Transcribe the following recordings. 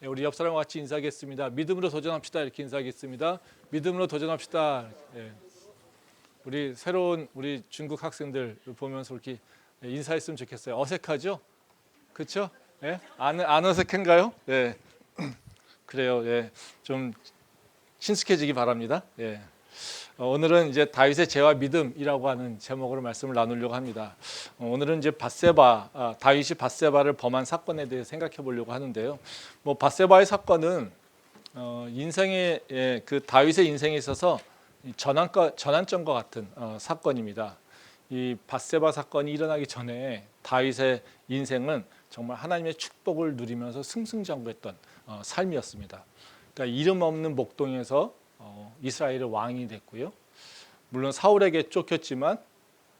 네, 우리 옆 사람과 같이 인사하겠습니다. 믿음으로 도전합시다. 이렇게 인사하겠습니다. 믿음으로 도전합시다. 예. 우리 새로운 우리 중국 학생들 보면서 이렇게 인사했으면 좋겠어요. 어색하죠? 그렇죠? 예? 안 어색한가요? 예. 그래요. 예. 좀 친숙해지기 바랍니다. 예. 오늘은 이제 다윗의 죄와 믿음이라고 하는 제목으로 말씀을 나누려고 합니다. 오늘은 이제 다윗이 밧세바를 범한 사건에 대해 생각해 보려고 하는데요. 뭐 밧세바의 사건은 인생의 그 다윗의 인생에 있어서 전환점과 같은 사건입니다. 이 밧세바 사건이 일어나기 전에 다윗의 인생은 정말 하나님의 축복을 누리면서 승승장구했던 삶이었습니다. 그러니까 이름 없는 목동에서 이스라엘의 왕이 됐고요. 물론 사울에게 쫓겼지만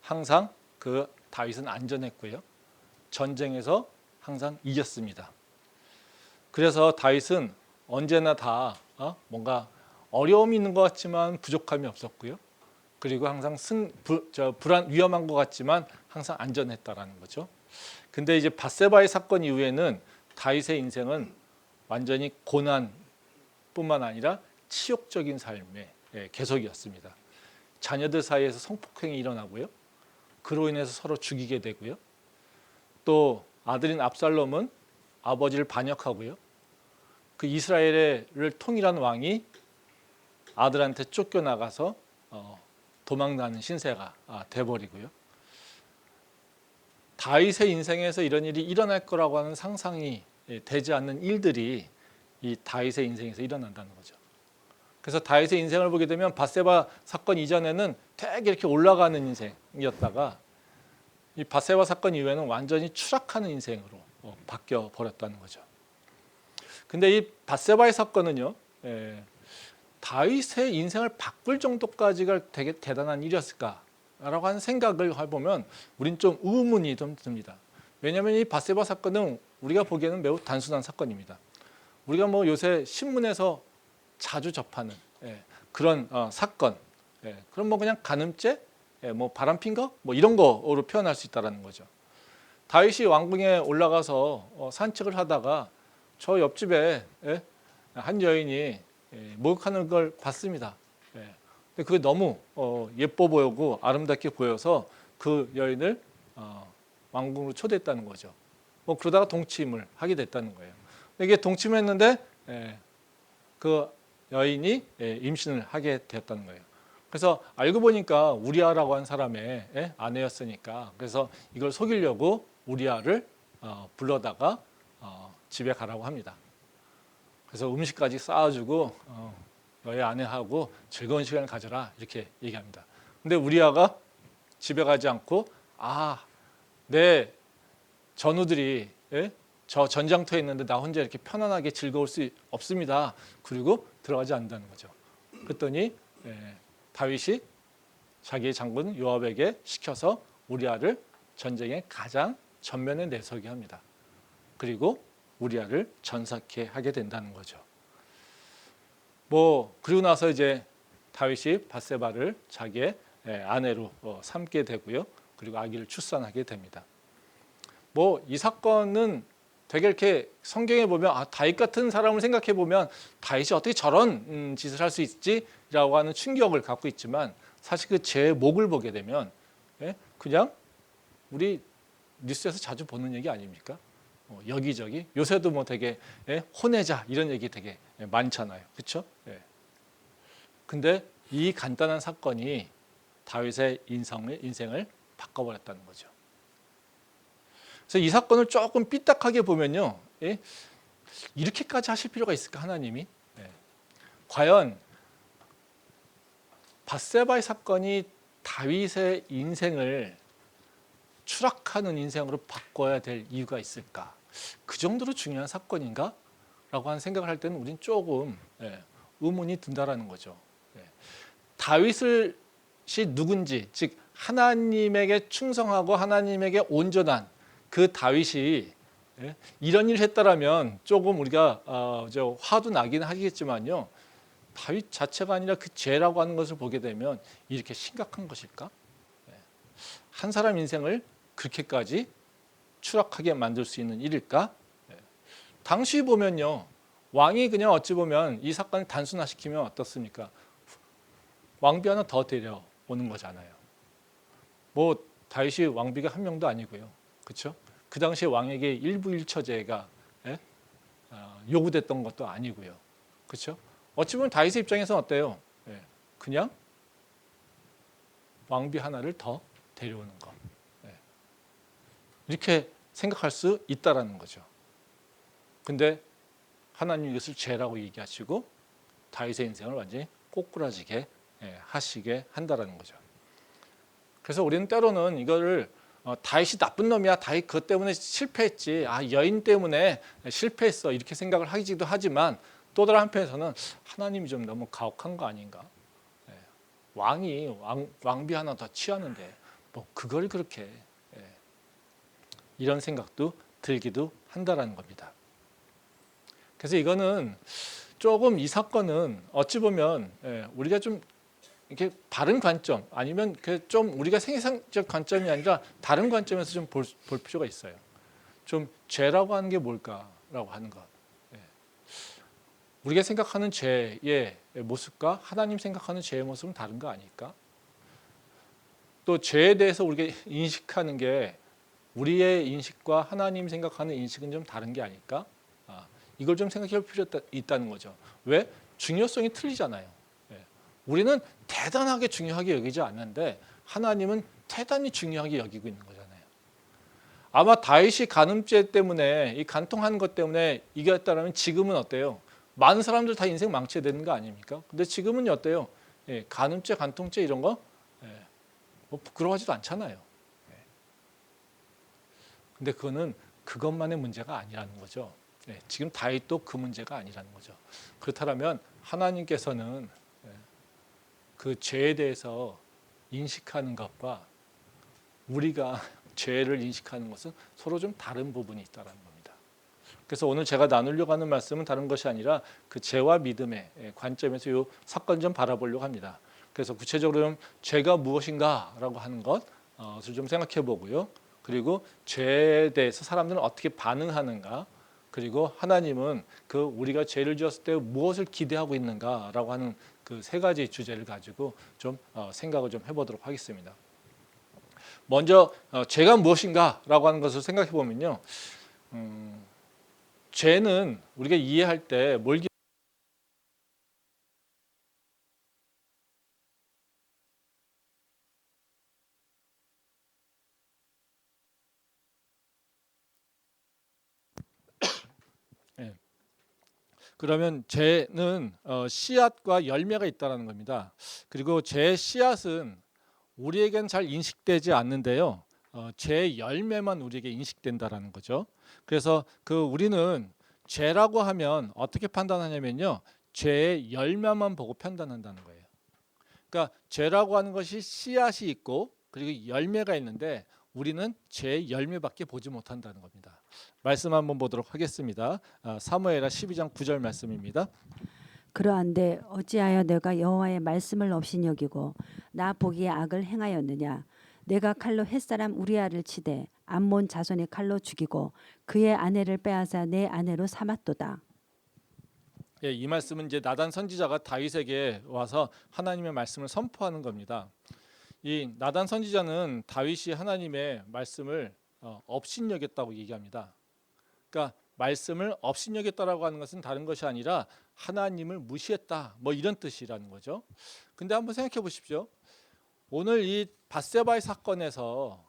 항상 그 다윗은 안전했고요. 전쟁에서 항상 이겼습니다. 그래서 다윗은 언제나 다 뭔가 어려움이 있는 것 같지만 부족함이 없었고요. 그리고 항상 위험한 것 같지만 항상 안전했다라는 거죠. 근데 이제 밧세바의 사건 이후에는 다윗의 인생은 완전히 고난뿐만 아니라 치욕적인 삶의 계속이었습니다. 자녀들 사이에서 성폭행이 일어나고요. 그로 인해서 서로 죽이게 되고요. 또 아들인 압살롬은 아버지를 반역하고요. 그 이스라엘을 통일한 왕이 아들한테 쫓겨나가서 도망가는 신세가 돼버리고요. 다윗의 인생에서 이런 일이 일어날 거라고 하는 상상이 되지 않는 일들이 이 다윗의 인생에서 일어난다는 거죠. 그래서 다윗의 인생을 보게 되면 밧세바 사건 이전에는 되게 이렇게 올라가는 인생이었다가 이 밧세바 사건 이후에는 완전히 추락하는 인생으로 바뀌어 버렸다는 거죠. 근데 이 밧세바의 사건은요, 다윗의 인생을 바꿀 정도까지가 되게 대단한 일이었을까라고 하는 생각을 해보면 우린 좀 의문이 좀 듭니다. 왜냐하면 이 밧세바 사건은 우리가 보기에는 매우 단순한 사건입니다. 우리가 뭐 요새 신문에서 자주 접하는 그런 사건, 그럼 뭐 그냥 간음죄, 뭐 바람핀 거, 뭐 이런 거로 표현할 수 있다라는 거죠. 다윗이 왕궁에 올라가서 산책을 하다가 저 옆집에 한 여인이 목욕하는 걸 봤습니다. 근데 그게 너무 예뻐 보이고 아름답게 보여서 그 여인을 왕궁으로 초대했다는 거죠. 뭐 그러다가 동침을 하게 됐다는 거예요. 이게 동침했는데 그 여인이 임신을 하게 되었다는 거예요. 그래서 알고 보니까 우리아라고 한 사람의 아내였으니까 그래서 이걸 속이려고 우리아를 불러다가 집에 가라고 합니다. 그래서 음식까지 쌓아주고 너의 아내하고 즐거운 시간을 가져라 이렇게 얘기합니다. 근데 우리아가 집에 가지 않고 내 전우들이 저 전장터에 있는데 나 혼자 이렇게 편안하게 즐거울 수 없습니다. 그리고 들어가지 않는다는 거죠. 그랬더니 다윗이 자기의 장군 요압에게 시켜서 우리아를 전쟁의 가장 전면에 내서게 합니다. 그리고 우리아를 전사케 하게 된다는 거죠. 뭐 그리고 나서 이제 다윗이 밧세바를 자기의 아내로 삼게 되고요. 그리고 아기를 출산하게 됩니다. 뭐 이 사건은 되게 이렇게 성경에 보면 다윗 같은 사람을 생각해 보면 다윗이 어떻게 저런 짓을 할 수 있지라고 하는 충격을 갖고 있지만 사실 그 제목을 보게 되면 그냥 우리 뉴스에서 자주 보는 얘기 아닙니까? 여기저기 요새도 뭐 되게 혼내자 이런 얘기 되게 많잖아요. 그렇죠? 근데 이 간단한 사건이 다윗의 인생을 바꿔버렸다는 거죠. 그래서 이 사건을 조금 삐딱하게 보면요, 이렇게까지 하실 필요가 있을까 하나님이? 과연 밧세바의 사건이 다윗의 인생을 추락하는 인생으로 바꿔야 될 이유가 있을까? 그 정도로 중요한 사건인가? 라고 하는 생각을 할 때는 우린 조금 의문이 든다라는 거죠. 다윗이 누군지, 즉 하나님에게 충성하고 하나님에게 온전한 그 다윗이 이런 일을 했다라면 조금 우리가 화도 나긴 하겠지만요. 다윗 자체가 아니라 그 죄라고 하는 것을 보게 되면 이렇게 심각한 것일까? 한 사람 인생을 그렇게까지 추락하게 만들 수 있는 일일까? 당시 보면요. 왕이 그냥 어찌 보면 이 사건을 단순화시키면 어떻습니까? 왕비 하나 더 데려오는 거잖아요. 뭐 다윗이 왕비가 한 명도 아니고요, 그렇죠? 그 당시에 왕에게 일부일처제가 요구됐던 것도 아니고요, 그렇죠? 어찌 보면 다윗의 입장에서는 어때요? 그냥 왕비 하나를 더 데려오는 것, 이렇게 생각할 수 있다라는 거죠. 근데 하나님 이것을 죄라고 얘기하시고 다윗의 인생을 완전히 꼬꾸라지게 하시게 한다라는 거죠. 그래서 우리는 때로는 이거를 다윗이 나쁜 놈이야, 다윗 그것 때문에 실패했지, 여인 때문에 실패했어, 이렇게 생각을 하기도 하지만 또 다른 한편에서는 하나님이 좀 너무 가혹한 거 아닌가? 왕비 하나 더 취하는데 뭐 그걸 그렇게, 이런 생각도 들기도 한다라는 겁니다. 그래서 이거는 조금 이 사건은 어찌 보면 우리가 좀 이렇게 바른 관점, 아니면 좀 우리가 생애상적 관점이 아니라 다른 관점에서 좀 볼 필요가 있어요. 좀 죄라고 하는 게 뭘까라고 하는 것. 우리가 생각하는 죄의 모습과 하나님 생각하는 죄의 모습은 다른 거 아닐까? 또 죄에 대해서 우리가 인식하는 게 우리의 인식과 하나님 생각하는 인식은 좀 다른 게 아닐까? 이걸 좀 생각해 볼 필요가 있다는 거죠. 왜? 중요성이 틀리잖아요. 우리는 대단하게 중요하게 여기지 않는데 하나님은 대단히 중요하게 여기고 있는 거잖아요. 아마 다윗이 간음죄 때문에, 이 간통하는 것 때문에 이겼다면 지금은 어때요? 많은 사람들 다 인생 망치게 되는 거 아닙니까? 근데 지금은 어때요? 간음죄, 간통죄 이런 거 뭐 부끄러워하지도 않잖아요. 근데 그거는 그것만의 문제가 아니라는 거죠. 지금 다윗도 그 문제가 아니라는 거죠. 그렇다면 하나님께서는 그 죄에 대해서 인식하는 것과 우리가 죄를 인식하는 것은 서로 좀 다른 부분이 있다는 겁니다. 그래서 오늘 제가 나누려고 하는 말씀은 다른 것이 아니라 그 죄와 믿음의 관점에서 이 사건 좀 바라보려고 합니다. 그래서 구체적으로 죄가 무엇인가라고 하는 것을 좀 생각해 보고요. 그리고 죄에 대해서 사람들은 어떻게 반응하는가, 그리고 하나님은 그 우리가 죄를 지었을 때 무엇을 기대하고 있는가라고 하는 그 세 가지 주제를 가지고 좀 생각을 좀 해보도록 하겠습니다. 먼저 죄가 무엇인가라고 하는 것을 생각해 보면요, 죄는 우리가 이해할 때 뭘 그러면 죄는 씨앗과 열매가 있다는 겁니다. 그리고 죄의 씨앗은 우리에겐 잘 인식되지 않는데요, 죄의 열매만 우리에게 인식된다라는 거죠. 그래서 우리는 죄라고 하면 어떻게 판단하냐면요, 죄의 열매만 보고 판단한다는 거예요. 그러니까 죄라고 하는 것이 씨앗이 있고 그리고 열매가 있는데 우리는 죄의 열매밖에 보지 못한다는 겁니다. 말씀 한번 보도록 하겠습니다. 사무엘하 12장 9절 말씀입니다. 그러한데 어찌하여 내가 여호와의 말씀을 없이 여기고 나 보기에 악을 행하였느냐? 내가 칼로 햇사람 우리아를 치되 암몬 자손의 칼로 죽이고 그의 아내를 빼앗아 내 아내로 삼았도다. 이 말씀은 이제 나단 선지자가 다윗에게 와서 하나님의 말씀을 선포하는 겁니다. 이 나단 선지자는 다윗이 하나님의 말씀을 업신여겼다고 얘기합니다. 그러니까 말씀을 업신여겼다라고 하는 것은 다른 것이 아니라 하나님을 무시했다, 뭐 이런 뜻이라는 거죠. 근데 한번 생각해 보십시오. 오늘 이 밧세바의 사건에서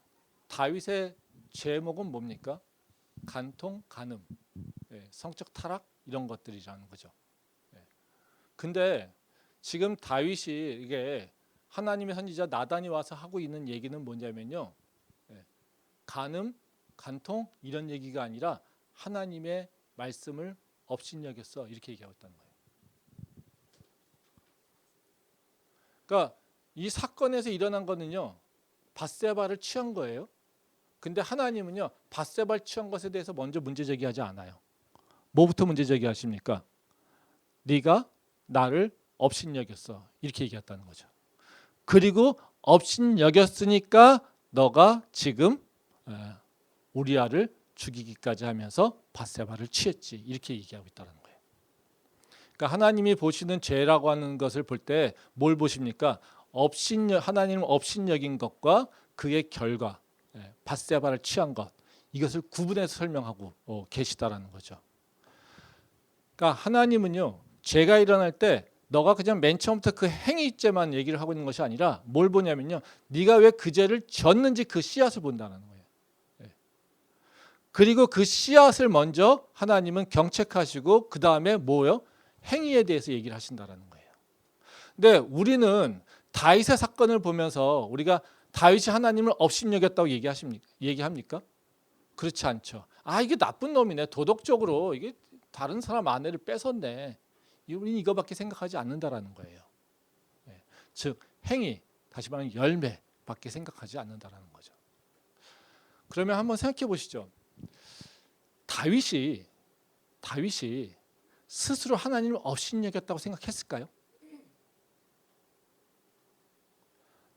다윗의 제목은 뭡니까? 간통, 간음, 성적 타락 이런 것들이라는 거죠. 근데 지금 다윗이 이게 하나님의 선지자 나단이 와서 하고 있는 얘기는 뭐냐면요, 간음, 간통 이런 얘기가 아니라 하나님의 말씀을 업신여겼어, 이렇게 얘기하고 있다는 거예요. 그러니까 이 사건에서 일어난 거는요, 밧세바를 취한 거예요. 근데 하나님은요, 밧세바를 취한 것에 대해서 먼저 문제 제기하지 않아요. 뭐부터 문제 제기하십니까? 네가 나를 업신여겼어, 이렇게 얘기했다는 거죠. 그리고 업신여겼으니까 너가 지금 우리아를 죽이기까지 하면서 밧세바를 취했지, 이렇게 얘기하고 있다는 거예요. 그러니까 하나님이 보시는 죄라고 하는 것을 볼 때 뭘 보십니까? 하나님을 업신여긴 것과 그의 결과, 밧세바를 취한 것, 이것을 구분해서 설명하고 계시다라는 거죠. 그러니까 하나님은요, 죄가 일어날 때 너가 그냥 맨 처음부터 그 행위죄만 얘기를 하고 있는 것이 아니라 뭘 보냐면요, 네가 왜 그 죄를 졌는지 그 씨앗을 본다는 거예요. 그리고 그 씨앗을 먼저 하나님은 경책하시고 그 다음에 뭐요? 행위에 대해서 얘기를 하신다라는 거예요. 근데 우리는 다윗의 사건을 보면서 우리가 다윗이 하나님을 업신여겼다고 얘기합니까? 그렇지 않죠. 아, 이게 나쁜 놈이네. 도덕적으로 이게 다른 사람 아내를 뺏었네. 우리는 이거밖에 생각하지 않는다라는 거예요. 즉 행위, 다시 말하면 열매밖에 생각하지 않는다라는 거죠. 그러면 한번 생각해 보시죠. 다윗이 스스로 하나님을 업신여겼다고 생각했을까요?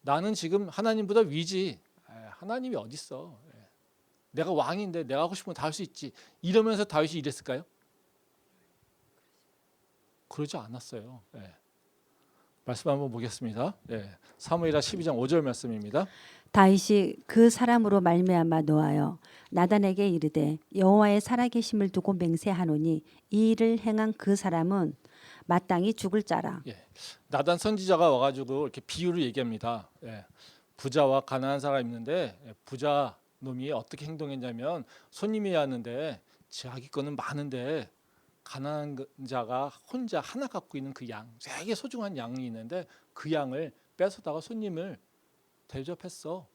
나는 지금 하나님보다 위지. 하나님이 어딨어. 내가 왕인데 내가 하고 싶은 거 다 할 수 있지. 이러면서 다윗이 이랬을까요? 그러지 않았어요. 말씀 한번 보겠습니다. 사무엘하 12장 5절 말씀입니다. 다윗이 그 사람으로 말미암아 노하여 나단에게 이르되 여호와의 살아계심을 두고 맹세하노니 이 일을 행한 그 사람은 마땅히 죽을 자라. 나단 선지자가 와가지고 이렇게 비유를 얘기합니다. 부자와 가난한 사람이 있는데 부자 놈이 어떻게 행동했냐면 손님이 왔는데 자기 거는 많은데 가난한 자가 혼자 하나 갖고 있는 그 양, 되게 소중한 양이 있는데 그 양을 뺏어다가 손님을 대접했어.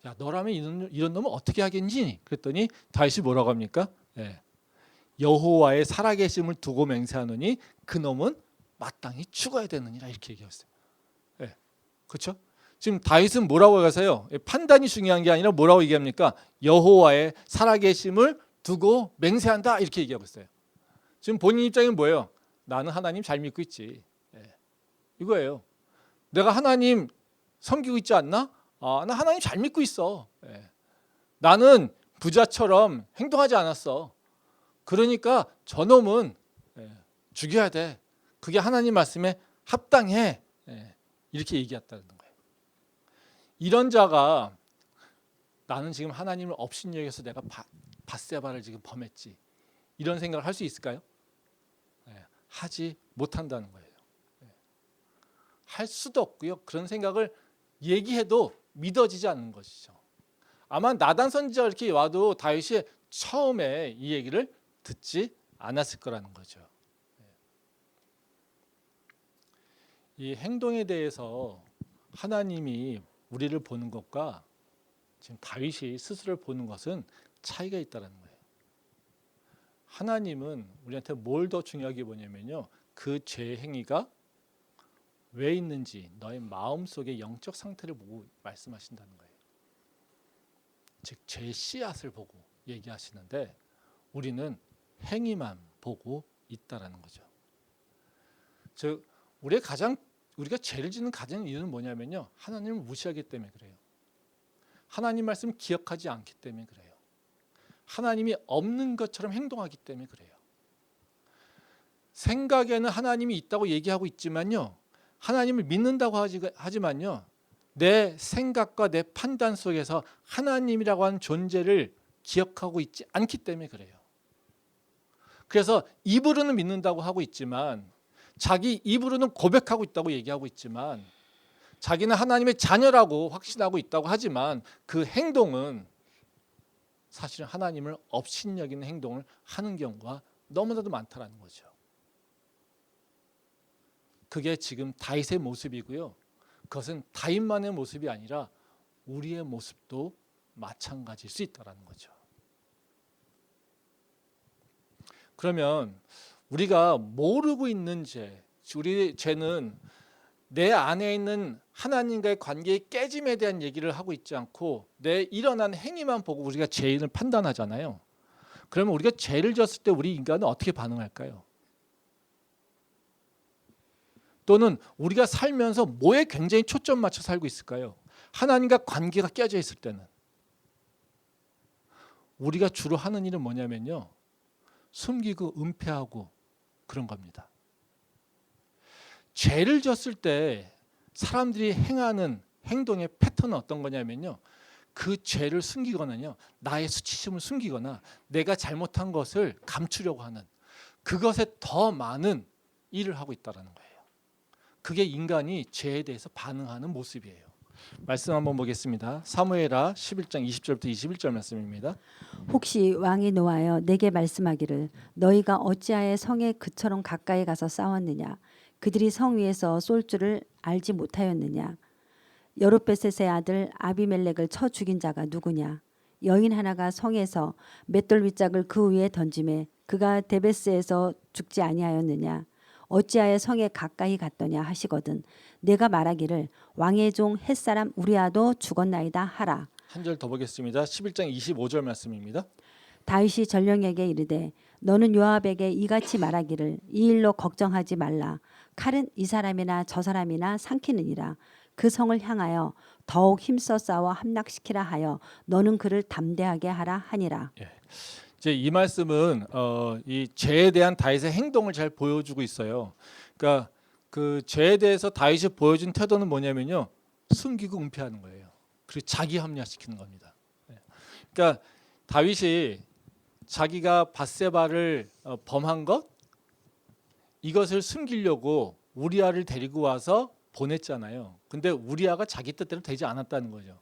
야, 너라면 이런 놈은 어떻게 하겠니? 그랬더니 다윗이 뭐라고 합니까? 여호와의 살아계심을 두고 맹세하노니 그 놈은 마땅히 죽어야 되느니라, 이렇게 얘기했어요. 그렇죠? 지금 다윗은 뭐라고 하세요? 판단이 중요한 게 아니라 뭐라고 얘기합니까? 여호와의 살아계심을 두고 맹세한다, 이렇게 얘기하고 있어요. 지금 본인 입장은 뭐예요? 나는 하나님 잘 믿고 있지. 이거예요. 내가 하나님 섬기고 있지 않나? 나 하나님 잘 믿고 있어. 나는 부자처럼 행동하지 않았어. 그러니까 저놈은 죽여야 돼. 그게 하나님 말씀에 합당해. 이렇게 얘기했다는 거예요. 이런 자가 나는 지금 하나님을 업신여겨서 내가 밧세바를 지금 범했지, 이런 생각을 할 수 있을까요? 하지 못한다는 거예요. 할 수도 없고요. 그런 생각을 얘기해도 믿어지지 않는 것이죠. 아마 나단 선지자가 이렇게 와도 다윗이 처음에 이 얘기를 듣지 않았을 거라는 거죠. 이 행동에 대해서 하나님이 우리를 보는 것과 지금 다윗이 스스로를 보는 것은 차이가 있다는 거예요. 하나님은 우리한테 뭘 더 중요하게 보냐면요, 그 죄의 행위가 왜 있는지 너의 마음속의 영적 상태를 보고 말씀하신다는 거예요. 즉 죄의 씨앗을 보고 얘기하시는데 우리는 행위만 보고 있다라는 거죠. 즉 우리가 죄를 짓는 가장 이유는 뭐냐면요, 하나님을 무시하기 때문에 그래요. 하나님 말씀 기억하지 않기 때문에 그래요. 하나님이 없는 것처럼 행동하기 때문에 그래요. 생각에는 하나님이 있다고 얘기하고 있지만요, 하나님을 믿는다고 하지만요, 내 생각과 내 판단 속에서 하나님이라고 하는 존재를 기억하고 있지 않기 때문에 그래요. 그래서 입으로는 믿는다고 하고 있지만, 자기 입으로는 고백하고 있다고 얘기하고 있지만, 자기는 하나님의 자녀라고 확신하고 있다고 하지만 그 행동은 사실은 하나님을 업신여기는 행동을 하는 경우가 너무나도 많다라는 거죠. 그게 지금 다윗의 모습이고요. 그것은 다윗만의 모습이 아니라 우리의 모습도 마찬가지일 수 있다는 거죠. 그러면 우리가 모르고 있는 죄, 우리 죄는 내 안에 있는 하나님과의 관계의 깨짐에 대한 얘기를 하고 있지 않고 내 일어난 행위만 보고 우리가 죄인을 판단하잖아요. 그러면 우리가 죄를 졌을 때 우리 인간은 어떻게 반응할까요? 또는 우리가 살면서 뭐에 굉장히 초점 맞춰 살고 있을까요? 하나님과 관계가 깨져 있을 때는 우리가 주로 하는 일은 뭐냐면요, 숨기고 은폐하고 그런 겁니다. 죄를 졌을 때 사람들이 행하는 행동의 패턴은 어떤 거냐면요, 그 죄를 숨기거나요, 나의 수치심을 숨기거나 내가 잘못한 것을 감추려고 하는, 그것에 더 많은 일을 하고 있다는 거예요. 그게 인간이 죄에 대해서 반응하는 모습이에요. 말씀 한번 보겠습니다. 사무엘하 11장 20절부터 21절 말씀입니다. 혹시 왕이 노하여 내게 말씀하기를 너희가 어찌하여 성에 그처럼 가까이 가서 싸웠느냐? 그들이 성 위에서 쏠 줄을 알지 못하였느냐? 여룻베셋의 아들 아비멜렉을 쳐 죽인 자가 누구냐? 여인 하나가 성에서 맷돌 윗짝을 그 위에 던지매 그가 데베스에서 죽지 아니하였느냐? 어찌하여 성에 가까이 갔더냐 하시거든 내가 말하기를 왕의 종 햇사람 우리아도 죽었나이다 하라. 한 절 더 보겠습니다. 11장 25절 말씀입니다. 다윗이 전령에게 이르되 너는 요압에게 이같이 말하기를 이 일로 걱정하지 말라. 칼은 이 사람이나 저 사람이나 삼키느니라. 그 성을 향하여 더욱 힘써 싸워 함락시키라 하여 너는 그를 담대하게 하라 하니라. 이제 이 말씀은 이 죄에 대한 다윗의 행동을 잘 보여주고 있어요. 그러니까 그 죄에 대해서 다윗이 보여준 태도는 뭐냐면요, 숨기고 은폐하는 거예요. 그리고 자기 합리화시키는 겁니다. 그러니까 다윗이 자기가 밧세바를 범한 것, 이것을 숨기려고 우리아를 데리고 와서 보냈잖아요. 근데 우리아가 자기 뜻대로 되지 않았다는 거죠.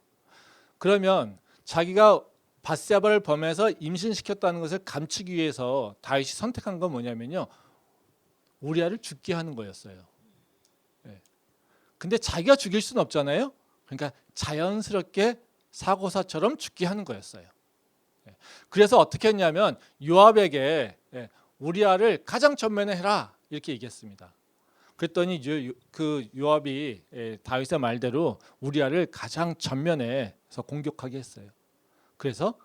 그러면 자기가 밧세바를 범해서 임신시켰다는 것을 감추기 위해서 다윗이 선택한 건 뭐냐면요, 우리아를 죽게 하는 거였어요. 근데 자기가 죽일 수는 없잖아요. 그러니까 자연스럽게 사고사처럼 죽게 하는 거였어요. 그래서 어떻게 했냐면 요압에게 우리아를 가장 전면에 해라 이렇게 얘기했습니다. 그랬더니 그 요압이 다윗의 말대로 우리아를 가장 전면에서 공격하게 했어요. 그래서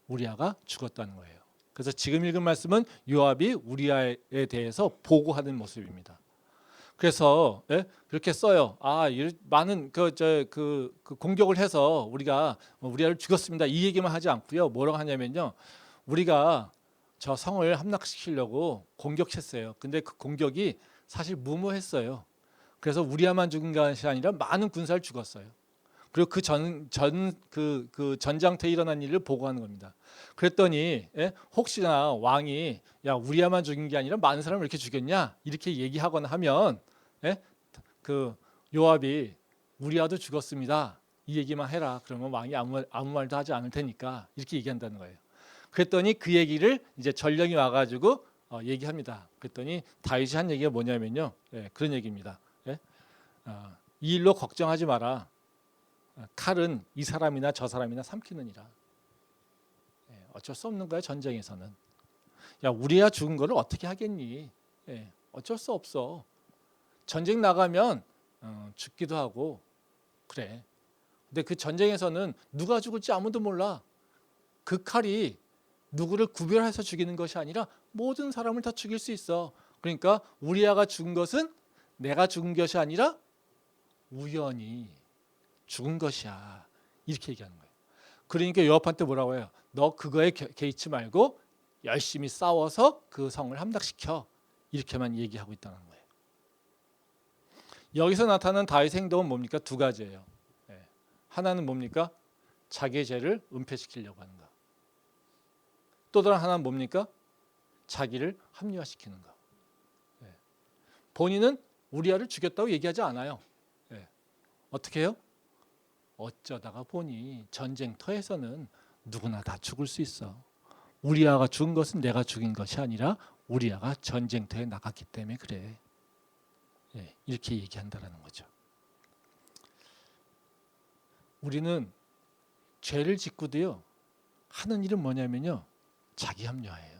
우리아가 죽었다는 거예요. 그래서 지금 읽은 말씀은 요압이 우리아에 대해서 보고하는 모습입니다. 그래서 그렇게 써요. 많은 그 공격을 해서 우리가 우리아를 죽였습니다. 이 얘기만 하지 않고요. 뭐라고 하냐면요, 우리가 저 성을 함락시키려고 공격했어요. 근데 그 공격이 사실 무모했어요. 그래서 우리아만 죽은 것이 아니라 많은 군사를 죽었어요. 그리고 그 전장터에 일어난 일을 보고하는 겁니다. 그랬더니 혹시나 왕이 야 우리아만 죽인 게 아니라 많은 사람을 이렇게 죽였냐 이렇게 얘기하거나 하면 그 요압이 우리아도 죽었습니다 이 얘기만 해라. 그러면 왕이 아무 말도 하지 않을 테니까 이렇게 얘기한다는 거예요. 그랬더니 그 얘기를 이제 전령이 와가지고 얘기합니다. 그랬더니 다윗이 한 얘기가 뭐냐면요, 그런 얘기입니다. 이 일로 걱정하지 마라. 칼은 이 사람이나 저 사람이나 삼키느니라. 어쩔 수 없는 거야 전쟁에서는. 야 우리야 죽은 거를 어떻게 하겠니? 어쩔 수 없어. 전쟁 나가면 죽기도 하고 그래. 근데 그 전쟁에서는 누가 죽을지 아무도 몰라. 그 칼이 누구를 구별해서 죽이는 것이 아니라 모든 사람을 다 죽일 수 있어. 그러니까 우리아가 죽은 것은 내가 죽은 것이 아니라 우연히 죽은 것이야. 이렇게 얘기하는 거예요. 그러니까 요압한테 뭐라고 해요? 너 그거에 개의치 말고 열심히 싸워서 그 성을 함락시켜. 이렇게만 얘기하고 있다는 거예요. 여기서 나타나는 다윗의 행동은 뭡니까? 두 가지예요. 하나는 뭡니까? 자기의 죄를 은폐시키려고 하는 거. 또 다른 하나는 뭡니까? 자기를 합리화시키는 거. 본인은 우리아를 죽였다고 얘기하지 않아요. 어떻게 해요? 어쩌다가 보니 전쟁터에서는 누구나 다 죽을 수 있어. 우리아가 죽은 것은 내가 죽인 것이 아니라 우리아가 전쟁터에 나갔기 때문에 그래. 이렇게 얘기한다라는 거죠. 우리는 죄를 짓고도요 하는 일은 뭐냐면요, 자기 합리화예요.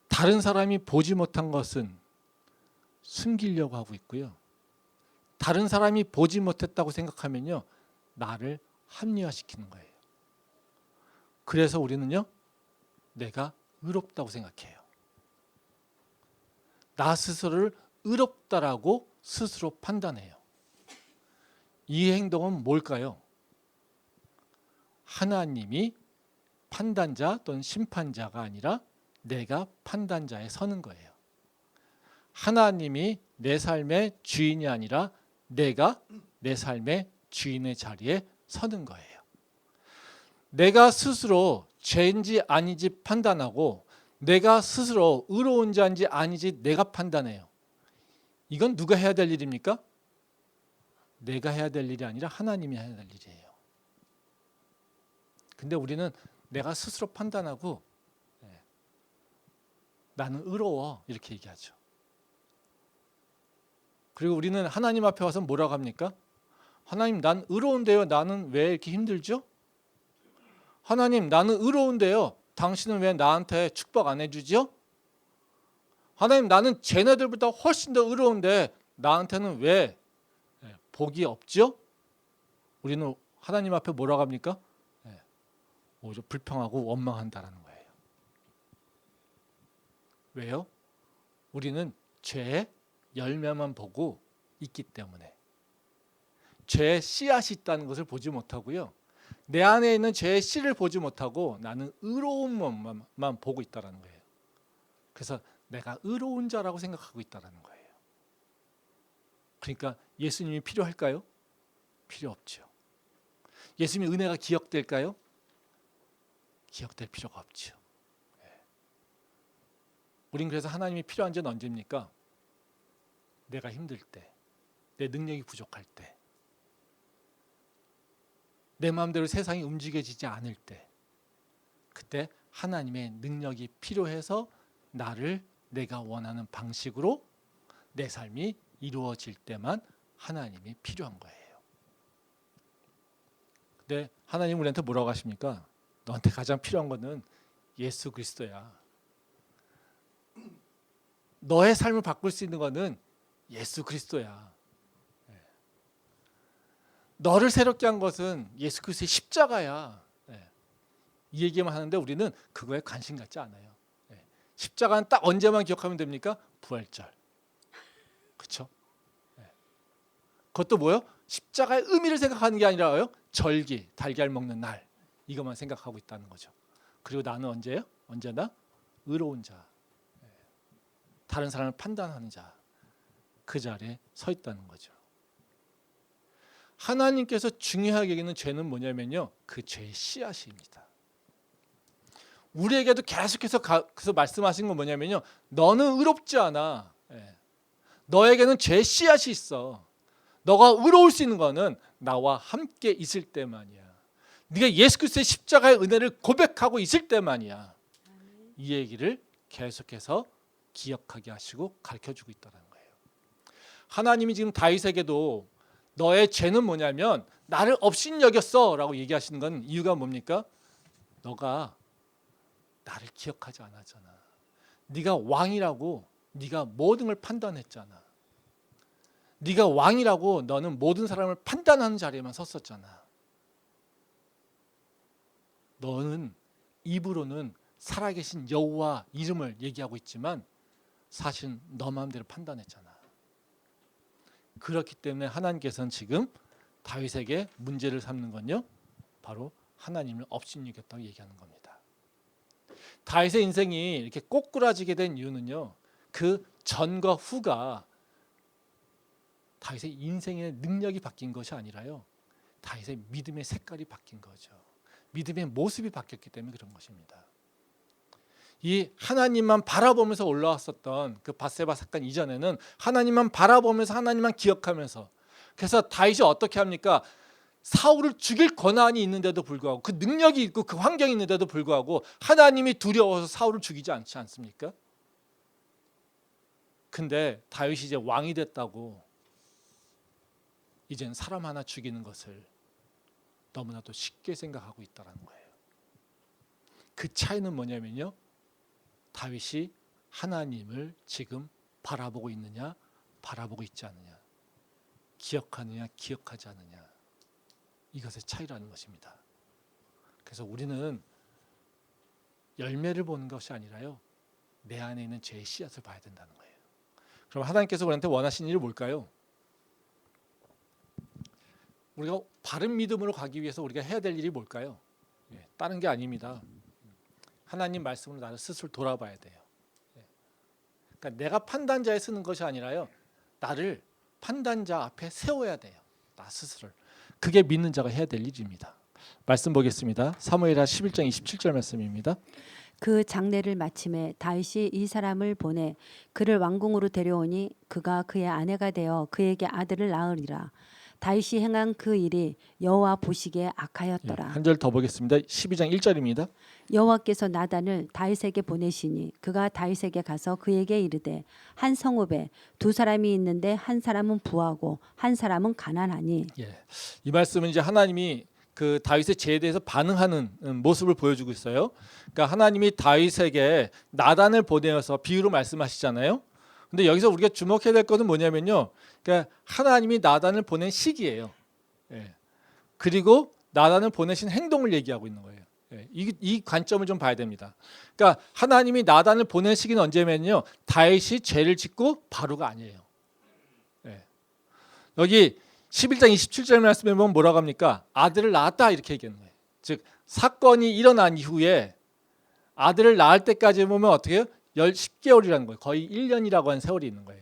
다른 사람이 보지 못한 것은 숨기려고 하고 있고요. 다른 사람이 보지 못했다고 생각하면요 나를 합리화시키는 거예요. 그래서 우리는요 내가 의롭다고 생각해요. 나 스스로를 의롭다라고 스스로 판단해요. 이 행동은 뭘까요? 하나님이 판단자 또는 심판자가 아니라 내가 판단자에 서는 거예요. 하나님이 내 삶의 주인이 아니라 내가 내 삶의 주인의 자리에 서는 거예요. 내가 스스로 죄인지 아닌지 판단하고 내가 스스로 의로운 자인지 아닌지 내가 판단해요. 이건 누가 해야 될 일입니까? 내가 해야 될 일이 아니라 하나님이 해야 될 일이에요. 근데 우리는 내가 스스로 판단하고 나는 의로워 이렇게 얘기하죠. 그리고 우리는 하나님 앞에 와서 뭐라고 합니까? 하나님, 난 의로운데요. 나는 왜 이렇게 힘들죠? 하나님, 나는 의로운데요. 당신은 왜 나한테 축복 안 해주죠? 하나님, 나는 쟤네들보다 훨씬 더 의로운데 나한테는 왜 복이 없죠? 우리는 하나님 앞에 뭐라고 합니까? 오히려 불평하고 원망한다라는 거예요. 왜요? 우리는 죄의 열매만 보고 있기 때문에. 죄의 씨앗이 있다는 것을 보지 못하고요. 내 안에 있는 죄의 씨를 보지 못하고 나는 의로운 것만 보고 있다는 거예요. 그래서 내가 의로운 자라고 생각하고 있다는 거예요. 그러니까 예수님이 필요할까요? 필요 없죠. 예수님의 은혜가 기억될까요? 기억될 필요가 없죠. 우린 그래서 하나님이 필요한 자는 언제입니까? 내가 힘들 때, 내 능력이 부족할 때, 내 마음대로 세상이 움직여지지 않을 때, 그때 하나님의 능력이 필요해서 나를 내가 원하는 방식으로 내 삶이 이루어질 때만 하나님이 필요한 거예요. 근데 하나님 우리한테 뭐라고 하십니까? 너한테 가장 필요한 거는 예수 그리스도야. 너의 삶을 바꿀 수 있는 거는 예수 그리스도야. 너를 새롭게 한 것은 예수 그리스도의 십자가야. 이 얘기만 하는데 우리는 그거에 관심 갖지 않아요. 십자가는 딱 언제만 기억하면 됩니까? 부활절. 그렇죠? 그것도 뭐요? 십자가의 의미를 생각하는 게 아니라요. 절기, 달걀 먹는 날 이것만 생각하고 있다는 거죠. 그리고 나는 언제요? 언제나 의로운 자, 다른 사람을 판단하는 자, 그 자리에 서 있다는 거죠. 하나님께서 중요하게 여기는 죄는 뭐냐면요, 그 죄의 씨앗입니다. 우리에게도 계속해서 그래서 말씀하신 건 뭐냐면요, 너는 의롭지 않아. 너에게는 죄의 씨앗이 있어. 너가 의로울 수 있는 거는 나와 함께 있을 때만이야. 네가 예수 그리스도의 십자가의 은혜를 고백하고 있을 때만이야. 이 얘기를 계속해서 기억하게 하시고 가르쳐주고 있다는 거예요. 하나님이 지금 다윗에게도 너의 죄는 뭐냐면 나를 업신여겼어 라고 얘기하시는 건 이유가 뭡니까? 너가 나를 기억하지 않았잖아. 네가 왕이라고 네가 모든 걸 판단했잖아. 네가 왕이라고 너는 모든 사람을 판단하는 자리에만 섰었잖아. 너는 입으로는 살아계신 여호와 이름을 얘기하고 있지만 사실은 너 마음대로 판단했잖아. 그렇기 때문에 하나님께서는 지금 다윗에게 문제를 삼는 건요, 바로 하나님을 업신여겼다고 얘기하는 겁니다. 다윗의 인생이 이렇게 꼬꾸라지게 된 이유는요, 그 전과 후가 다윗의 인생의 능력이 바뀐 것이 아니라요, 다윗의 믿음의 색깔이 바뀐 거죠. 믿음의 모습이 바뀌었기 때문에 그런 것입니다. 이 하나님만 바라보면서 올라왔었던 그 밧세바 사건 이전에는 하나님만 바라보면서 하나님만 기억하면서, 그래서 다윗이 어떻게 합니까? 사울을 죽일 권한이 있는데도 불구하고, 그 능력이 있고 그 환경이 있는데도 불구하고 하나님이 두려워서 사울을 죽이지 않지 않습니까? 근데 다윗이 이제 왕이 됐다고 이젠 사람 하나 죽이는 것을 너무나도 쉽게 생각하고 있다는 거예요. 그 차이는 뭐냐면요, 다윗이 하나님을 지금 바라보고 있느냐, 바라보고 있지 않느냐, 기억하느냐, 기억하지 않느냐, 이것의 차이라는 것입니다. 그래서 우리는 열매를 보는 것이 아니라요, 내 안에 있는 죄의 씨앗을 봐야 된다는 거예요. 그럼 하나님께서 우리한테 원하시는 일이 뭘까요? 우리가 바른 믿음으로 가기 위해서 우리가 해야 될 일이 뭘까요? 다른 게 아닙니다. 하나님 말씀으로 나를 스스로 돌아봐야 돼요. 그러니까 내가 판단자에 쓰는 것이 아니라요, 나를 판단자 앞에 세워야 돼요. 나 스스로를. 그게 믿는 자가 해야 될 일입니다. 말씀 보겠습니다. 사무엘하 11장 27절 말씀입니다. 그 장례를 마침에 다윗이 이 사람을 보내 그를 왕궁으로 데려오니 그가 그의 아내가 되어 그에게 아들을 낳으리라. 다윗이 행한 그 일이 여호와 보시기에 악하였더라. 한 절 더 보겠습니다. 12장 1절입니다. 여호와께서 나단을 다윗에게 보내시니 그가 다윗에게 가서 그에게 이르되 한 성읍에 두 사람이 있는데 한 사람은 부하고 한 사람은 가난하니. 이 말씀은 이제 하나님이 그 다윗의 죄에 대해서 반응하는 모습을 보여주고 있어요. 그러니까 하나님이 다윗에게 나단을 보내어서 비유로 말씀하시잖아요. 근데 여기서 우리가 주목해야 될 것은 뭐냐면요, 그러니까 하나님이 나단을 보낸 시기예요. 그리고 나단을 보내신 행동을 얘기하고 있는 거예요. 이 관점을 좀 봐야 됩니다. 그러니까 하나님이 나단을 보낸 시기는 언제면요, 다윗이 죄를 짓고 바로가 아니에요. 여기 11장 27절 말씀에 보면 뭐라고 합니까? 아들을 낳았다 이렇게 얘기하는 거예요. 즉 사건이 일어난 이후에 아들을 낳을 때까지 보면 어떻게 해요? 10개월이라는 거예요. 거의 1년이라고 하는 세월이 있는 거예요.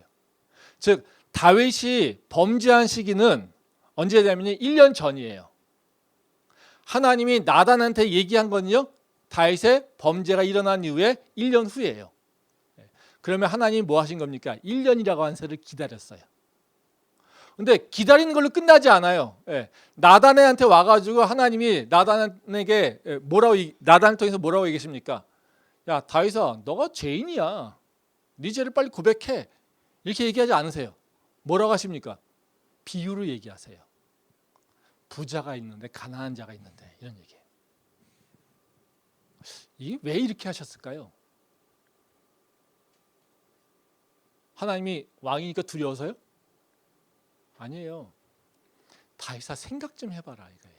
즉 다윗이 범죄한 시기는 언제냐면요, 1년 전이에요. 하나님이 나단한테 얘기한 건요, 다윗의 범죄가 일어난 이후에 1년 후예요. 그러면 하나님이 뭐 하신 겁니까? 1년이라고 하는 세월을 기다렸어요. 근데 기다리는 걸로 끝나지 않아요. 나단한테 와가지고 하나님이 나단에게 나단을 통해서 뭐라고 얘기하십니까? 야 다윗아, 너가 죄인이야. 네 죄를 빨리 고백해. 이렇게 얘기하지 않으세요. 뭐라고 하십니까? 비유로 얘기하세요. 부자가 있는데 가난한 자가 있는데 이런 얘기예요. 이게 왜 이렇게 하셨을까요? 하나님이 왕이니까 두려워서요? 아니에요. 다윗아, 생각 좀 해봐라 이거예요.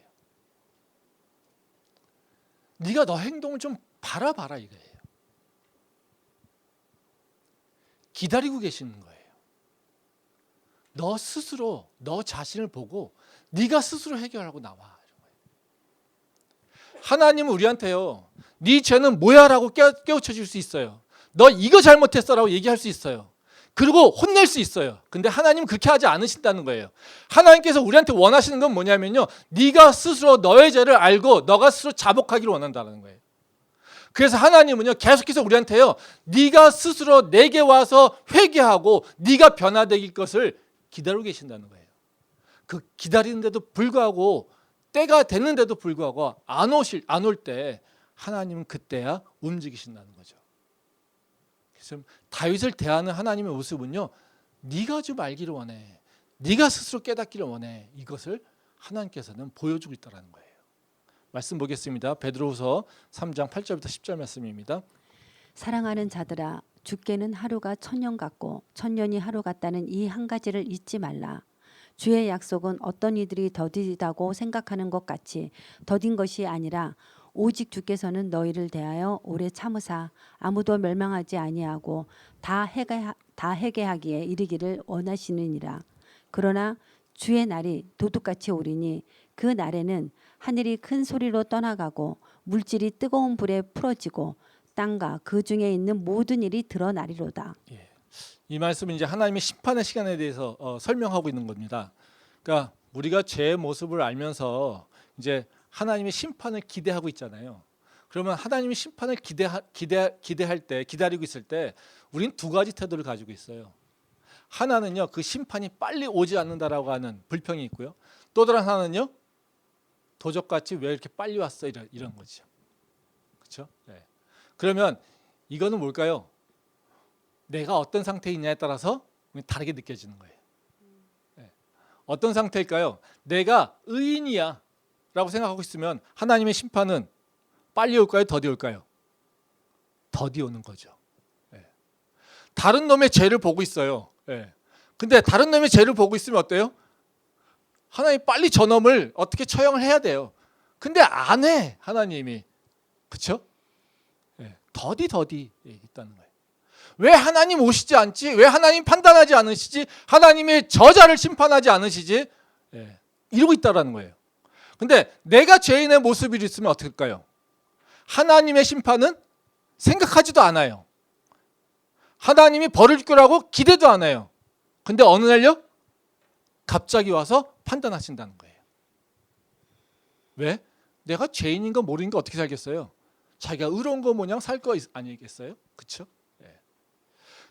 네가 너 행동을 좀 바라봐라 이거예요. 기다리고 계시는 거예요. 너 스스로 너 자신을 보고 네가 스스로 해결하고 나와. 하나님은 우리한테요, 네 죄는 뭐야 라고 깨우쳐 줄 수 있어요. 너 이거 잘못했어 라고 얘기할 수 있어요. 그리고 혼낼 수 있어요. 근데 하나님은 그렇게 하지 않으신다는 거예요. 하나님께서 우리한테 원하시는 건 뭐냐면요, 네가 스스로 너의 죄를 알고 너가 스스로 자복하기를 원한다는 거예요. 그래서 하나님은요, 계속해서 우리한테요, 네가 스스로 내게 와서 회개하고 네가 변화될 것을 기다리고 계신다는 거예요. 그 기다리는데도 불구하고, 때가 됐는데도 불구하고 안 올 때 하나님은 그때야 움직이신다는 거죠. 그래서 다윗을 대하는 하나님의 모습은요, 네가 좀 알기를 원해, 네가 스스로 깨닫기를 원해, 이것을 하나님께서는 보여주고 있다는 거예요. 말씀 보겠습니다. 베드로후서 3장 8절부터 10절 말씀입니다. 사랑하는 자들아, 주께는 하루가 천년 같고 천년이 하루 같다는 이 한 가지를 잊지 말라. 주의 약속은 어떤 이들이 더디다고 생각하는 것 같이 더딘 것이 아니라 오직 주께서는 너희를 대하여 오래 참으사 아무도 멸망하지 아니하고 다 회개하기에 이르기를 원하시느니라. 그러나 주의 날이 도둑같이 오리니 그 날에는 하늘이 큰 소리로 떠나가고 물질이 뜨거운 불에 풀어지고 땅과 그 중에 있는 모든 일이 드러나리로다. 이 말씀은 이제 하나님의 심판의 시간에 대해서 설명하고 있는 겁니다. 그러니까 우리가 죄의 모습을 알면서 이제 하나님의 심판을 기대하고 있잖아요. 그러면 하나님의 심판을 기대할 때, 기다리고 있을 때 우리는 두 가지 태도를 가지고 있어요. 하나는요, 그 심판이 빨리 오지 않는다라고 하는 불평이 있고요. 또 다른 하나는요, 도적같이 왜 이렇게 빨리 왔어, 이런 거죠. 그렇죠? 네. 그러면 이거는 뭘까요? 내가 어떤 상태에 있냐에 따라서 다르게 느껴지는 거예요. 네. 어떤 상태일까요? 내가 의인이야 라고 생각하고 있으면 하나님의 심판은 빨리 올까요? 더디 올까요? 더디 오는 거죠. 네. 다른 놈의 죄를 보고 있어요. 네. 근데 다른 놈의 죄를 보고 있으면 어때요? 하나님 빨리 저놈을 어떻게 처형을 해야 돼요. 근데 안 해, 하나님이. 그렇죠? 네. 더디 있다는 거예요. 왜 하나님 오시지 않지? 왜 하나님 판단하지 않으시지? 하나님의 저자를 심판하지 않으시지? 네. 이러고 있다라는 거예요. 근데 내가 죄인의 모습이 있으면 어떨까요? 하나님의 심판은 생각하지도 않아요. 하나님이 벌을 줄 거라고 기대도 안 해요. 근데 어느 날요? 갑자기 와서 판단하신다는 거예요. 왜? 내가 죄인인 거 모르는 거 어떻게 살겠어요? 자기가 의로운 거 모양 살 거 아니겠어요? 그렇죠? 네.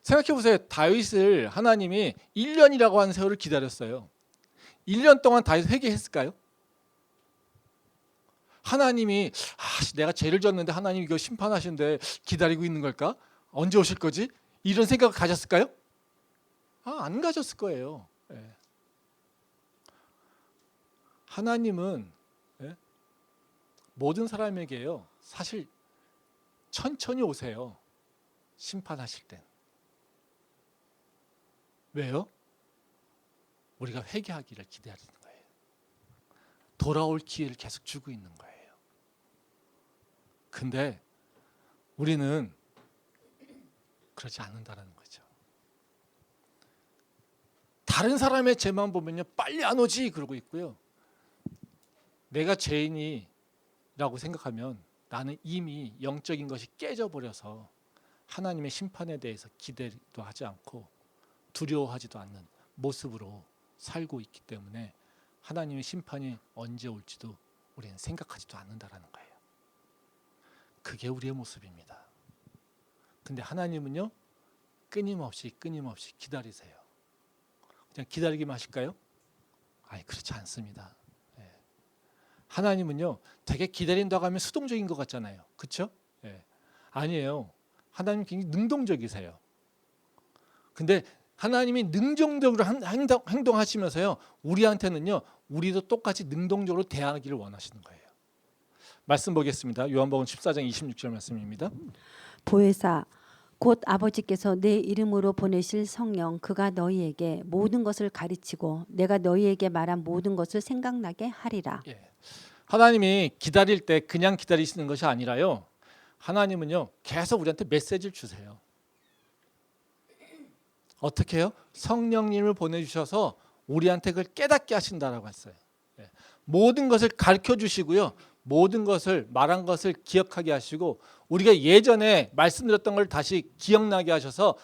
생각해 보세요. 다윗을 하나님이 1년이라고 하는 세월을 기다렸어요. 1년 동안 다윗 회개했을까요? 하나님이 내가 죄를 졌는데 하나님 이거 심판하시는데 기다리고 있는 걸까? 언제 오실 거지? 이런 생각을 가졌을까요? 안 가졌을 거예요. 예. 하나님은 모든 사람에게요 사실 천천히 오세요. 심판하실 땐. 왜요? 우리가 회개하기를 기다리는 거예요. 돌아올 기회를 계속 주고 있는 거예요. 근데 우리는 그렇지 않는다라는 거죠. 다른 사람의 죄만 보면요 빨리 안 오지 그러고 있고요. 내가 죄인이라고 생각하면 나는 이미 영적인 것이 깨져버려서 하나님의 심판에 대해서 기대도 하지 않고 두려워하지도 않는 모습으로 살고 있기 때문에 하나님의 심판이 언제 올지도 우리는 생각하지도 않는다라는 거예요. 그게 우리의 모습입니다. 근데 하나님은요 끊임없이 기다리세요. 그냥 기다리기만 하실까요? 그렇지 않습니다. 하나님은요 되게 기다린다고 하면 수동적인 것 같잖아요. 그렇죠? 아니에요. 하나님 굉장히 능동적이세요. 근데 하나님이 능동적으로 행동하시면서요 우리한테는요 우리도 똑같이 능동적으로 대하기를 원하시는 거예요. 말씀 보겠습니다. 요한복음 14장 26절 말씀입니다. 보혜사 곧 아버지께서 내 이름으로 보내실 성령 그가 너희에게 모든 것을 가르치고 내가 너희에게 말한 모든 것을 생각나게 하리라. 하나님이 기다릴 때 그냥 기다리시는 것이 아니라요. 하나님은요 계속 우리한테 메시지를 주세요. 어떻게 해요? 성령님을 보내주셔서 우리한테 그걸 깨닫게 하신다라고 했어요. 모든 것을 가르쳐 주시고요. 모든 것을 말한 것을 기억하게 하시고 우리가 예전에 말씀드렸던 걸 다시 기억나게 하셔서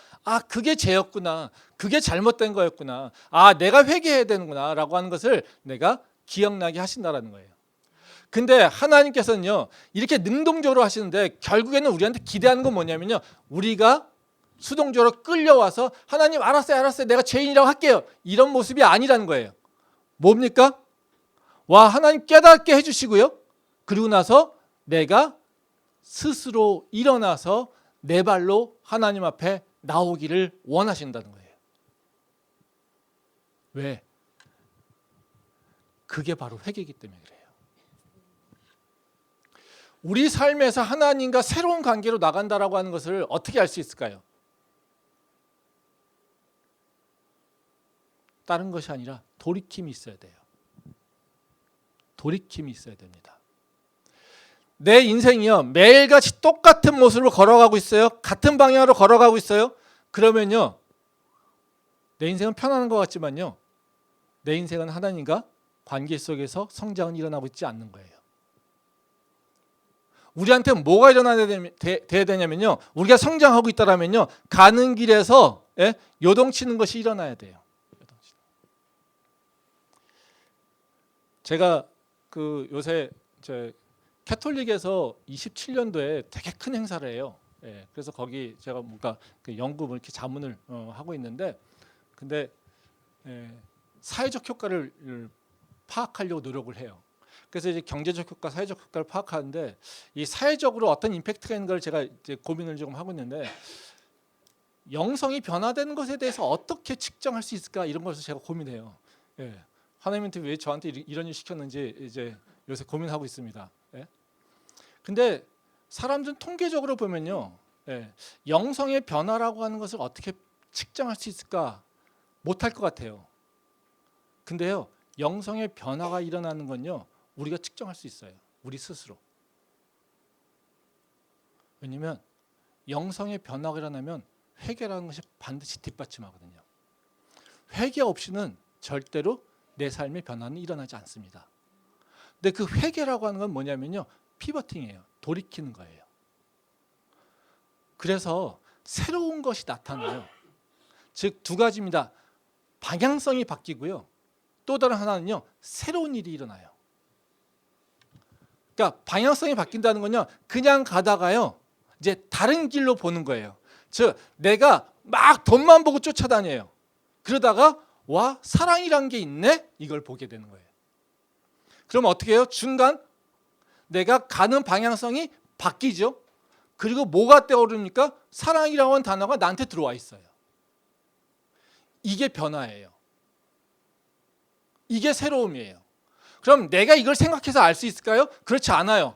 그게 죄였구나. 그게 잘못된 거였구나. 내가 회개해야 되는구나 라고 하는 것을 내가 기억나게 하신다라는 거예요. 근데 하나님께서는요 이렇게 능동적으로 하시는데 결국에는 우리한테 기대하는 건 뭐냐면요 우리가 수동적으로 끌려와서 하나님 알았어요 내가 죄인이라고 할게요 이런 모습이 아니라는 거예요. 뭡니까? 하나님 깨닫게 해주시고요 그리고 나서 내가 스스로 일어나서 내 발로 하나님 앞에 나오기를 원하신다는 거예요. 왜? 그게 바로 회개이기 때문에 그래요. 우리 삶에서 하나님과 새로운 관계로 나간다라고 하는 것을 어떻게 알 수 있을까요? 다른 것이 아니라 돌이킴이 있어야 돼요. 돌이킴이 있어야 됩니다. 내 인생이요 매일같이 똑같은 모습으로 걸어가고 있어요. 같은 방향으로 걸어가고 있어요. 그러면요 내 인생은 편안한 것 같지만요 내 인생은 하나님과 관계 속에서 성장은 일어나고 있지 않는 거예요. 우리한테 뭐가 일어나야 되냐면요 우리가 성장하고 있다라면요 가는 길에서 요동치는 것이 일어나야 돼요. 제가 요새 캐톨릭에서 27년도에 되게 큰 행사를 해요. 그래서 거기 제가 뭔가 연구를 이렇게 자문을 하고 있는데 근데 사회적 효과를 파악하려고 노력을 해요. 그래서 이제 경제적 효과, 사회적 효과를 파악하는데 이 사회적으로 어떤 임팩트가 있는 걸 제가 이제 고민을 조금 하고 있는데 영성이 변화되는 것에 대해서 어떻게 측정할 수 있을까 이런 것을 제가 고민해요. 하나님한테 왜 저한테 이런 일 시켰는지 이제 요새 고민하고 있습니다. 근데 사람들은 통계적으로 보면요, 영성의 변화라고 하는 것을 어떻게 측정할 수 있을까 못할 것 같아요. 근데요, 영성의 변화가 일어나는 건요, 우리가 측정할 수 있어요. 우리 스스로. 왜냐하면 영성의 변화가 일어나면 회개라는 것이 반드시 뒷받침하거든요. 회개 없이는 절대로 내 삶의 변화는 일어나지 않습니다. 근데 그 회개라고 하는 건 뭐냐면요, 피버팅이에요. 돌이키는 거예요. 그래서 새로운 것이 나타나요. 즉 두 가지입니다. 방향성이 바뀌고요. 또 다른 하나는요. 새로운 일이 일어나요. 그러니까 방향성이 바뀐다는 건요. 그냥 가다가요. 이제 다른 길로 보는 거예요. 즉 내가 막 돈만 보고 쫓아다녀요. 그러다가 와 사랑이란 게 있네? 이걸 보게 되는 거예요. 그럼 어떻게 해요? 중간 내가 가는 방향성이 바뀌죠. 그리고 뭐가 떠오릅니까? 사랑이라고 하는 단어가 나한테 들어와 있어요. 이게 변화예요. 이게 새로움이에요. 그럼 내가 이걸 생각해서 알 수 있을까요? 그렇지 않아요.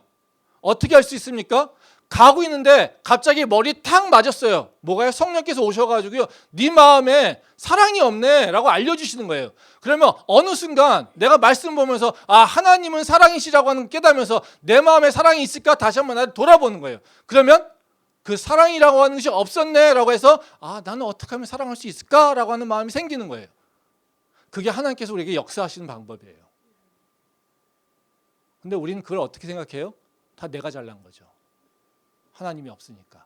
어떻게 알 수 있습니까? 가고 있는데 갑자기 머리 탁 맞았어요. 뭐가요? 성령께서 오셔가지고요. 네 마음에 사랑이 없네 라고 알려주시는 거예요. 그러면 어느 순간 내가 말씀 보면서 아 하나님은 사랑이시라고 하는 걸 깨달으면서 내 마음에 사랑이 있을까? 다시 한번 나를 돌아보는 거예요. 그러면 그 사랑이라고 하는 것이 없었네 라고 해서 아 나는 어떻게 하면 사랑할 수 있을까? 라고 하는 마음이 생기는 거예요. 그게 하나님께서 우리에게 역사하시는 방법이에요. 근데 우리는 그걸 어떻게 생각해요? 다 내가 잘난 거죠. 하나님이 없으니까.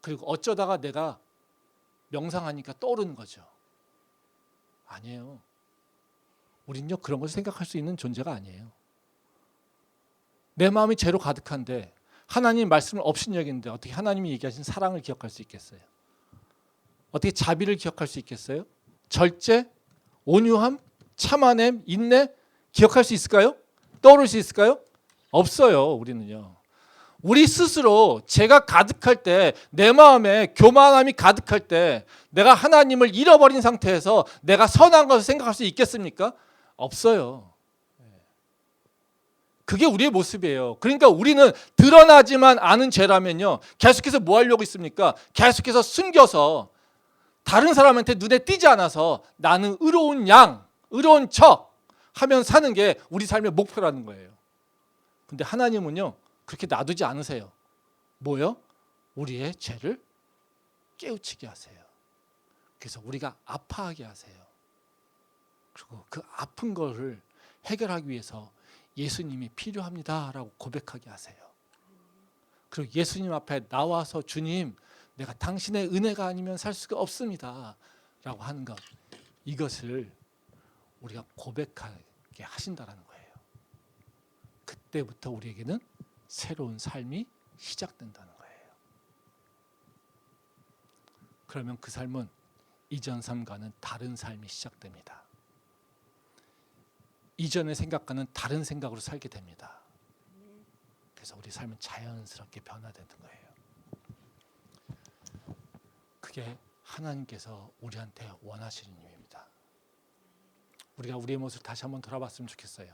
그리고 어쩌다가 내가 명상하니까 떠오르는 거죠. 아니에요. 우린요 그런 것을 생각할 수 있는 존재가 아니에요. 내 마음이 죄로 가득한데 하나님 말씀을 업신여기는데 어떻게 하나님이 얘기하신 사랑을 기억할 수 있겠어요? 어떻게 자비를 기억할 수 있겠어요? 절제, 온유함, 참아냄, 인내 기억할 수 있을까요? 떠오를 수 있을까요? 없어요. 우리는요. 우리 스스로 죄가 가득할 때 내 마음에 교만함이 가득할 때 내가 하나님을 잃어버린 상태에서 내가 선한 것을 생각할 수 있겠습니까? 없어요. 그게 우리의 모습이에요. 그러니까 우리는 드러나지만 않은 죄라면요. 계속해서 뭐 하려고 있습니까? 계속해서 숨겨서 다른 사람한테 눈에 띄지 않아서 나는 의로운 양, 의로운 척 하면 사는 게 우리 삶의 목표라는 거예요. 근데 하나님은요. 그렇게 놔두지 않으세요. 뭐요? 우리의 죄를 깨우치게 하세요. 그래서 우리가 아파하게 하세요. 그리고 그 아픈 거를 해결하기 위해서 예수님이 필요합니다라고 고백하게 하세요. 그리고 예수님 앞에 나와서 주님, 내가 당신의 은혜가 아니면 살 수가 없습니다. 라고 하는 것. 이것을 우리가 고백하게 하신다라는 거예요. 그때부터 우리에게는 새로운 삶이 시작된다는 거예요. 그러면 그 삶은 이전 삶과는 다른 삶이 시작됩니다. 이전의 생각과는 다른 생각으로 살게 됩니다. 그래서 우리 삶은 자연스럽게 변화되는 거예요. 그게 하나님께서 우리한테 원하시는 일입니다. 우리가 우리의 모습을 다시 한번 돌아봤으면 좋겠어요.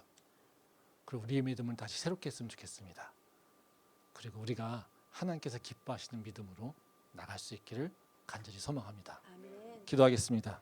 그리고 우리의 믿음을 다시 새롭게 했으면 좋겠습니다. 그리고 우리가 하나님께서 기뻐하시는 믿음으로 나갈 수 있기를 간절히 소망합니다. 기도하겠습니다.